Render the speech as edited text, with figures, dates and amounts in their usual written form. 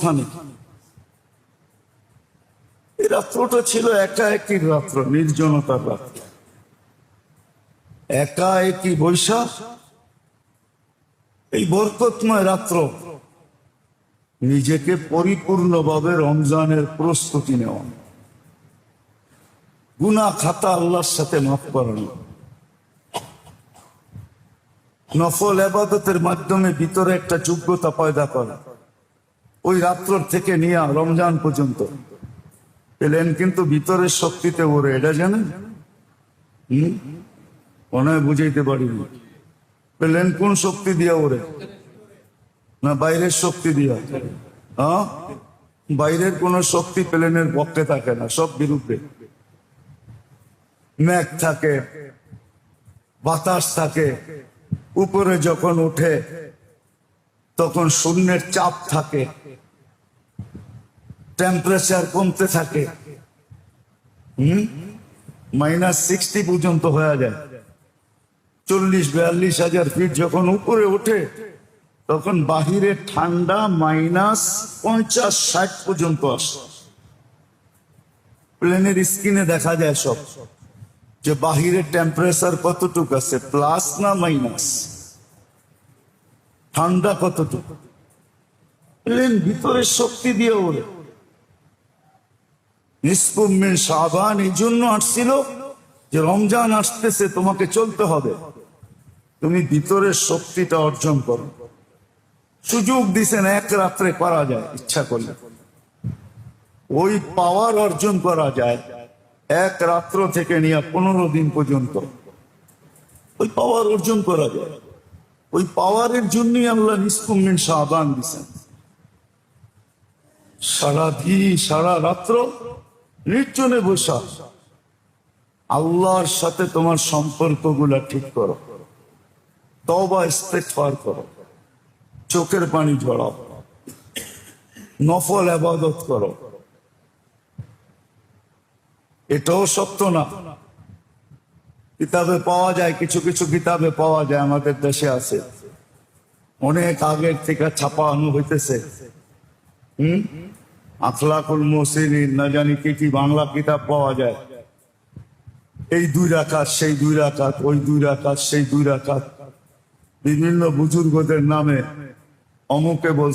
অনানুষ্ঠানিক। এই রাত্রটা ছিল একা একই রাত্র, নির্জনতার রাত্র। একা একই বৈশাখ, এই বরকতময় রাত্র নিজেকে পরিপূর্ণভাবে রমজানের প্রস্তুতি নেওয়া, গুনাহ খাতা আল্লাহর সাথে মাফ করানো, নফল ইবাদতের মাধ্যমে ভিতরে একটা যোগ্যতা পয়দা করা। ওই রাত্র থেকে নিয়ে রমজান পর্যন্ত পেলেন কিন্তু ভিতরের শক্তিতে ওরে, এটা জানেন? মনে হয় বুঝাইতে পারিনি। পেলেন কোন শক্তি দিয়া ওরে? না বাইরের শক্তি দিয়া? হ্যাঁ, বাইরের কোন শক্তি প্লেনের পক্ষে থাকে না, সব বিরুদ্ধে। মেঘ থাকে, বাতাস থাকে, উপরে যখন উঠে তখন শূন্যের চাপ থাকে, টেম্পারেচার কমতে থাকে, -60 পর্যন্ত হয়ে যায়। 40-42 হাজার ফিট যখন উপরে ওঠে তখন বাহিরে ঠান্ডা -50-60 পর্যন্ত আসে। প্লেনের স্ক্রিনে দেখা যায় সব, যে বাহিরের টেম্পারেচার কতটুকু আছে, প্লাস না মাইনাস, ঠান্ডা কতটুকু। প্লেন ভিতরের শক্তি দিয়ে ওরে। নিসফু মিন শাবান এই জন্য আসছিল যে রমজান আসতেছে, তোমাকে চলতে হবে, তুমি ভিতরের শক্তিটা অর্জন করো। সুযোগ দিছেন এক রাত্রে করা যায় ইচ্ছা করলে। ওই পাওয়ার অর্জন করা যায় এক রাত্র থেকে নিয়ে 15 দিন পর্যন্ত। ওই পাওয়ার অর্জন করা যায়। ওই পাওয়ারের জন্যই আল্লাহ নিসফু মিন শাবান দিছেন। সারা রাত্র নির্জনে বসা আল্লাহর সাথে তোমার সম্পর্কগুলা ঠিক করো, তওবা ইস্তেগফার করো, চোখের পানি ঝরাও, নফল ইবাদত করো। এটাও সত্য না, কিতাবে পাওয়া যায়, কিছু কিছু কিতাবে পাওয়া যায়, আমাদের দেশে আছে, অনেক আগের থেকে ছাপানো হইতেছে। আখলাকুল মুহসিনিন না জানি কি বাংলা কিতাব পাওয়া যায়। এই 2 রাকাত, সেই 2 রাকাত, ওই 2 রাকাত, সেই 2 রাকাত, বিভিন্ন বুজুর্গদের নামে অমুকে বলছে।